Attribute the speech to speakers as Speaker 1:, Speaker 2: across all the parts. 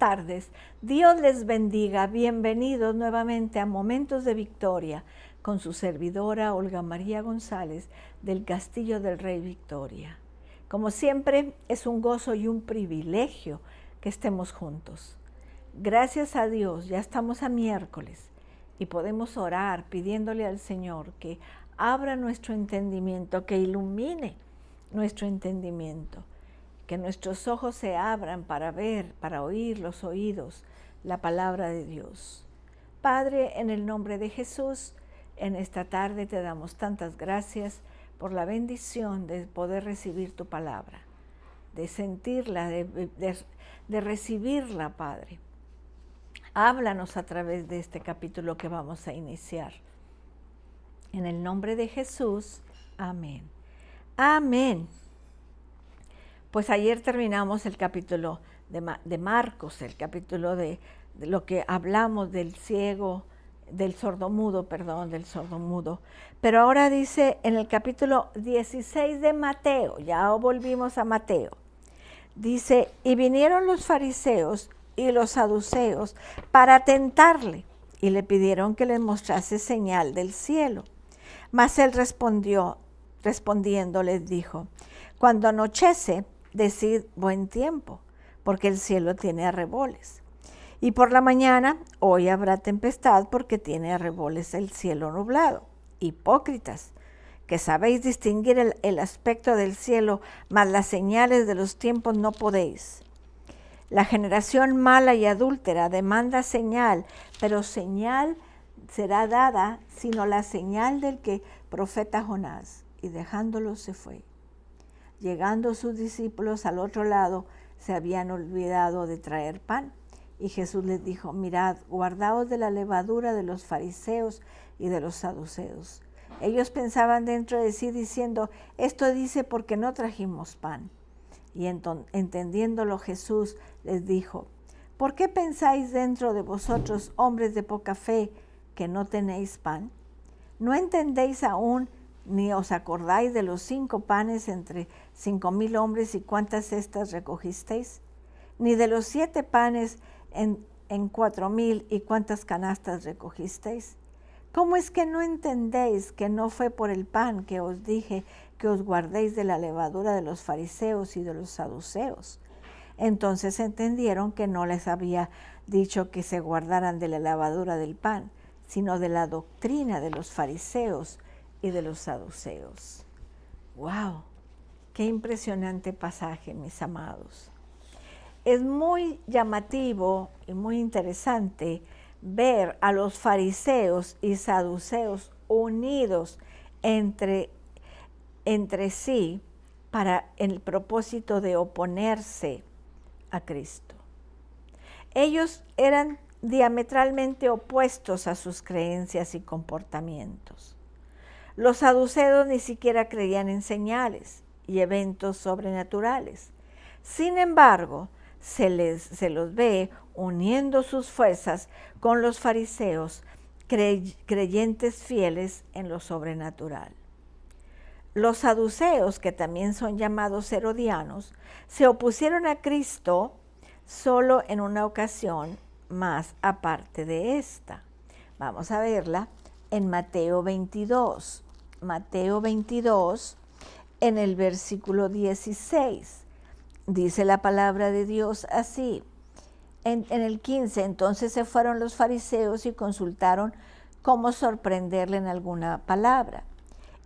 Speaker 1: tardes. Dios les bendiga. Bienvenidos nuevamente a Momentos de Victoria con su servidora Olga María González del Castillo del Rey Victoria. Como siempre, es un gozo y un privilegio que estemos juntos. Gracias a Dios, ya estamos a miércoles y podemos orar pidiéndole al Señor que abra nuestro entendimiento, que ilumine nuestro entendimiento, que nuestros ojos se abran para ver, para oír los oídos, la palabra de Dios. Padre, en el nombre de Jesús, en esta tarde te damos tantas gracias por la bendición de poder recibir tu palabra, de sentirla, de recibirla, Padre. Háblanos a través de este capítulo que vamos a iniciar. En el nombre de Jesús, amén. Amén. Pues ayer terminamos el capítulo de Marcos, el capítulo de lo que hablamos del sordomudo. Pero ahora dice en el capítulo 16 de Mateo, ya volvimos a Mateo, dice, y vinieron los fariseos y los saduceos para tentarle, y le pidieron que les mostrase señal del cielo. Mas él respondiendo les dijo, cuando anochece, decid buen tiempo, porque el cielo tiene arreboles. Y por la mañana, hoy habrá tempestad, porque tiene arreboles el cielo nublado. Hipócritas, que sabéis distinguir el aspecto del cielo, mas las señales de los tiempos no podéis. La generación mala y adúltera demanda señal, pero señal será dada, sino la señal del que profeta Jonás. Y dejándolo se fue. Llegando sus discípulos al otro lado, se habían olvidado de traer pan. Y Jesús les dijo, mirad, guardaos de la levadura de los fariseos y de los saduceos. Ellos pensaban dentro de sí diciendo, esto dice porque no trajimos pan. Y entendiéndolo Jesús les dijo, ¿por qué pensáis dentro de vosotros, hombres de poca fe, que no tenéis pan? ¿No entendéis aún, ni os acordáis de los 5 panes entre 5,000 hombres y cuántas cestas recogisteis? Ni de los 7 panes en 4,000 y cuántas canastas recogisteis? ¿Cómo es que no entendéis que no fue por el pan que os dije que os guardéis de la levadura de los fariseos y de los saduceos? Entonces entendieron que no les había dicho que se guardaran de la levadura del pan, sino de la doctrina de los fariseos y de los saduceos. ¡Wow! ¡Qué impresionante pasaje, mis amados! Es muy llamativo y muy interesante ver a los fariseos y saduceos unidos entre sí para el propósito de oponerse a Cristo. Ellos eran diametralmente opuestos a sus creencias y comportamientos. Los saduceos ni siquiera creían en señales y eventos sobrenaturales. Sin embargo, se los ve uniendo sus fuerzas con los fariseos, creyentes fieles en lo sobrenatural. Los saduceos, que también son llamados herodianos, se opusieron a Cristo solo en una ocasión más aparte de esta. Vamos a verla en Mateo 22. Mateo 22, en el versículo 16. Dice la palabra de Dios así. En el 15, entonces se fueron los fariseos y consultaron cómo sorprenderle en alguna palabra.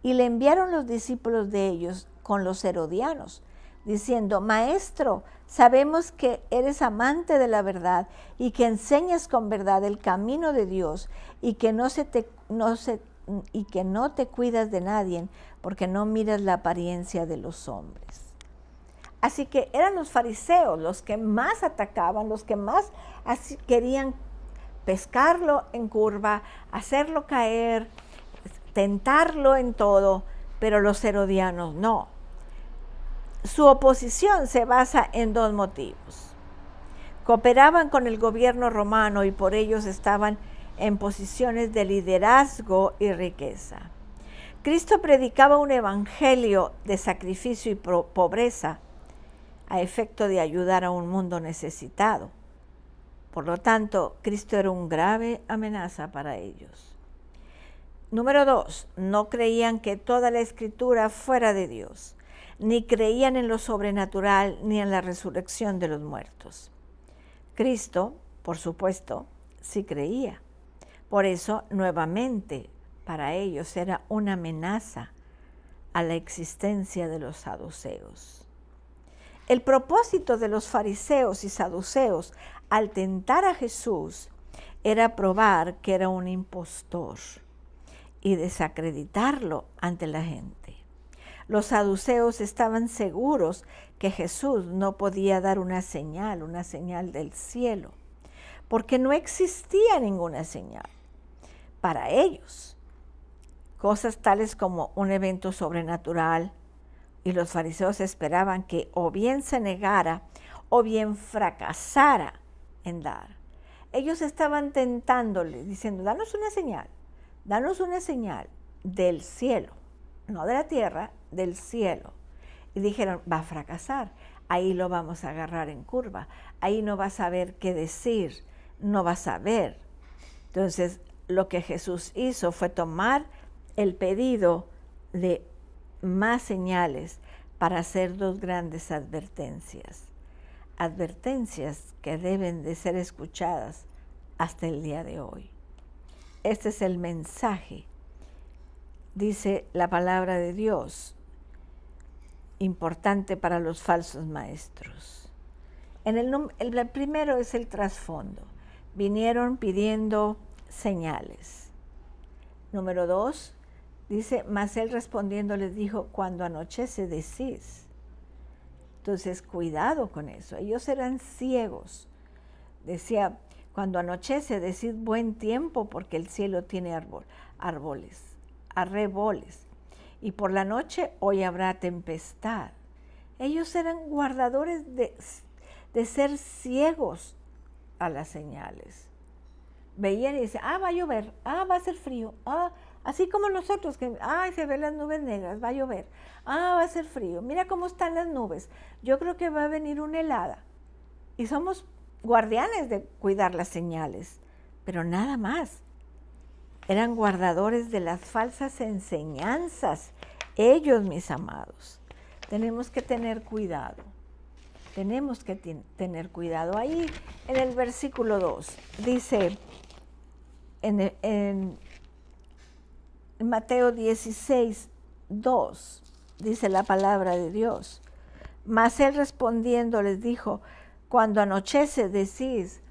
Speaker 1: Y le enviaron los discípulos de ellos con los herodianos, diciendo, Maestro, sabemos que eres amante de la verdad y que enseñas con verdad el camino de Dios y que no te cuidas de nadie porque no miras la apariencia de los hombres. Así que eran los fariseos los que más atacaban, los que más querían pescarlo en curva, hacerlo caer, tentarlo en todo, pero los herodianos no. Su oposición se basa en 2 motivos. Cooperaban con el gobierno romano y por ellos estaban en posiciones de liderazgo y riqueza. Cristo predicaba un evangelio de sacrificio y pobreza a efecto de ayudar a un mundo necesitado. Por lo tanto, Cristo era una grave amenaza para ellos. Número 2, no creían que toda la Escritura fuera de Dios, ni creían en lo sobrenatural ni en la resurrección de los muertos. Cristo, por supuesto, sí creía. Por eso, nuevamente, para ellos era una amenaza a la existencia de los saduceos. El propósito de los fariseos y saduceos al tentar a Jesús era probar que era un impostor y desacreditarlo ante la gente. Los saduceos estaban seguros que Jesús no podía dar una señal del cielo, porque no existía ninguna señal para ellos. Cosas tales como un evento sobrenatural, y los fariseos esperaban que o bien se negara o bien fracasara en dar. Ellos estaban tentándole, diciendo, danos una señal del cielo, no de la tierra, del cielo. Y dijeron, va a fracasar, ahí lo vamos a agarrar en curva, ahí no va a saber qué decir, no va a saber. Entonces, lo que Jesús hizo fue tomar el pedido de más señales para hacer dos grandes advertencias que deben de ser escuchadas hasta el día de hoy. Este es el mensaje, dice la palabra de Dios, importante para los falsos maestros. El primero es el trasfondo. Vinieron pidiendo señales. Número 2, dice, mas él respondiendo les dijo, cuando anochece decís. Entonces, cuidado con eso. Ellos eran ciegos. Decía, cuando anochece decid buen tiempo, porque el cielo tiene arreboles. Y por la noche hoy habrá tempestad. Ellos eran guardadores de ser ciegos a las señales. Veían y decían, va a llover, va a ser frío, así como nosotros, que se ven las nubes negras, va a llover, va a ser frío, mira cómo están las nubes, yo creo que va a venir una helada. Y somos guardianes de cuidar las señales, pero nada más. Eran guardadores de las falsas enseñanzas. Ellos, mis amados, tenemos que tener cuidado. Ahí en el versículo 2 dice, en Mateo 16, 2, dice la palabra de Dios, mas él respondiendo les dijo, cuando anochece decís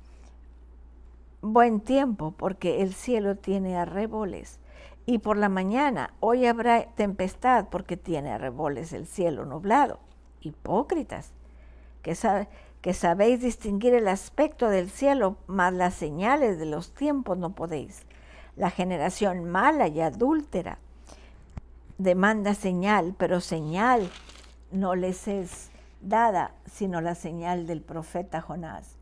Speaker 1: buen tiempo, porque el cielo tiene arreboles, y por la mañana hoy habrá tempestad, porque tiene arreboles el cielo nublado. Hipócritas, que sabéis distinguir el aspecto del cielo, mas las señales de los tiempos no podéis. La generación mala y adúltera demanda señal, pero señal no les es dada, sino la señal del profeta Jonás.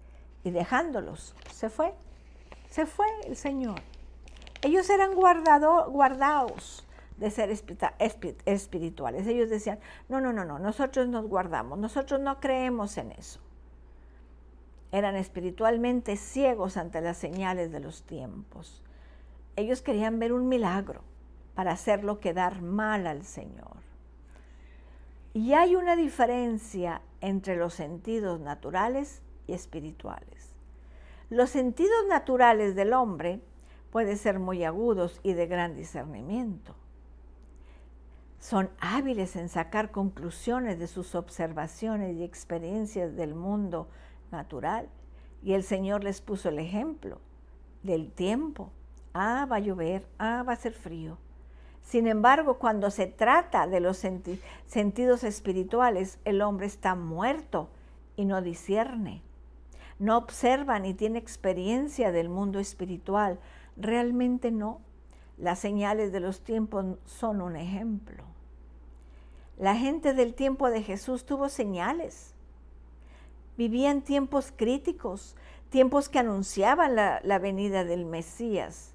Speaker 1: Y dejándolos, se fue el Señor. Ellos eran guardados de ser espirituales. Ellos decían, no, nosotros nos guardamos, nosotros no creemos en eso. Eran espiritualmente ciegos ante las señales de los tiempos. Ellos querían ver un milagro para hacerlo quedar mal al Señor. Y hay una diferencia entre los sentidos naturales y espirituales. Los sentidos naturales del hombre pueden ser muy agudos y de gran discernimiento. Son hábiles en sacar conclusiones de sus observaciones y experiencias del mundo natural. Y el Señor les puso el ejemplo del tiempo. Va a llover, va a ser frío. Sin embargo, cuando se trata de los sentidos espirituales, el hombre está muerto y no discierne. No observa ni tiene experiencia del mundo espiritual. Realmente no. Las señales de los tiempos son un ejemplo. La gente del tiempo de Jesús tuvo señales. Vivían tiempos críticos, tiempos que anunciaban la venida del Mesías.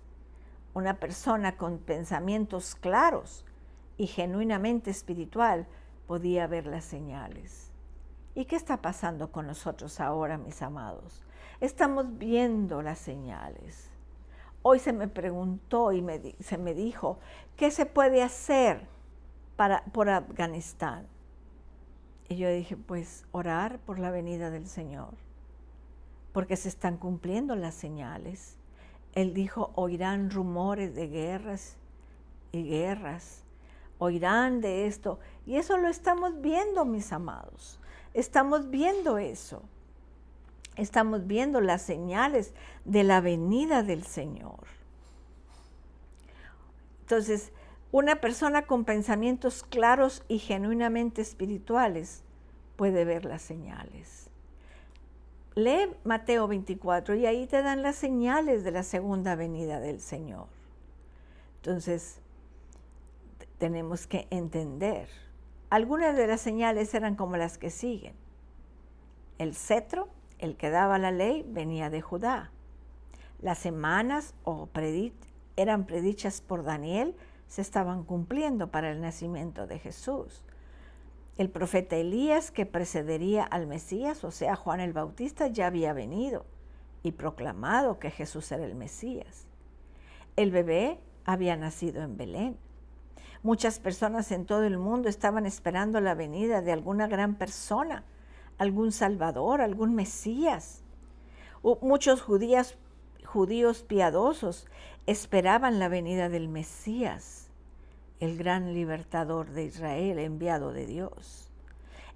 Speaker 1: Una persona con pensamientos claros y genuinamente espiritual podía ver las señales. ¿Y qué está pasando con nosotros ahora, mis amados? Estamos viendo las señales. Hoy se me preguntó y se me dijo, ¿qué se puede hacer por Afganistán? Y yo dije, pues orar por la venida del Señor, porque se están cumpliendo las señales. Él dijo, oirán rumores de guerras y guerras, oirán de esto. Y eso lo estamos viendo, mis amados. Estamos viendo eso. Estamos viendo las señales de la venida del Señor. Entonces, una persona con pensamientos claros y genuinamente espirituales puede ver las señales. Lee Mateo 24 y ahí te dan las señales de la segunda venida del Señor. Entonces, tenemos que entender. Algunas de las señales eran como las que siguen. El cetro, el que daba la ley, venía de Judá. Las semanas eran predichas por Daniel, se estaban cumpliendo para el nacimiento de Jesús. El profeta Elías, que precedería al Mesías, o sea, Juan el Bautista, ya había venido y proclamado que Jesús era el Mesías. El bebé había nacido en Belén. Muchas personas en todo el mundo estaban esperando la venida de alguna gran persona, algún Salvador, algún Mesías. Muchos judíos piadosos esperaban la venida del Mesías, el gran libertador de Israel, enviado de Dios.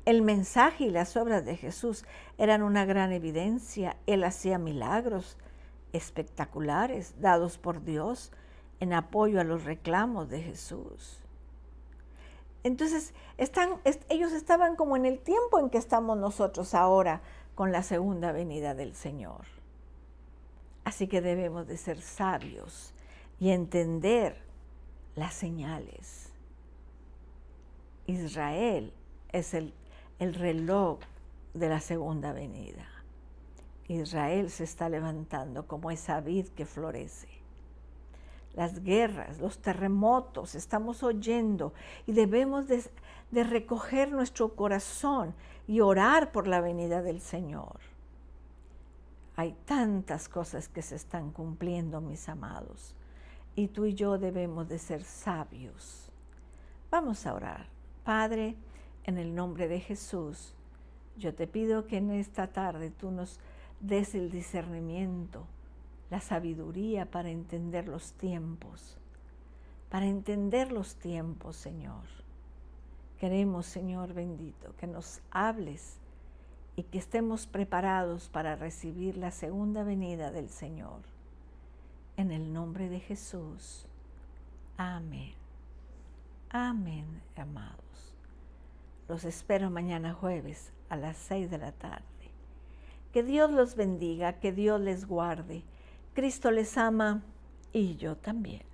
Speaker 1: El mensaje y las obras de Jesús eran una gran evidencia. Él hacía milagros espectaculares dados por Dios en apoyo a los reclamos de Jesús. Entonces, ellos estaban como en el tiempo en que estamos nosotros ahora con la segunda venida del Señor. Así que debemos de ser sabios y entender las señales. Israel es el reloj de la segunda venida. Israel se está levantando como esa vid que florece. Las guerras, los terremotos, estamos oyendo y debemos de recoger nuestro corazón y orar por la venida del Señor. Hay tantas cosas que se están cumpliendo, mis amados, y tú y yo debemos de ser sabios. Vamos a orar. Padre, en el nombre de Jesús, yo te pido que en esta tarde tú nos des el discernimiento, la sabiduría para entender los tiempos, Señor. Queremos, Señor bendito, que nos hables y que estemos preparados para recibir la segunda venida del Señor. En el nombre de Jesús. Amén. Amén, amados. Los espero mañana jueves a las 6 de la tarde. Que Dios los bendiga, que Dios les guarde. Cristo les ama y yo también.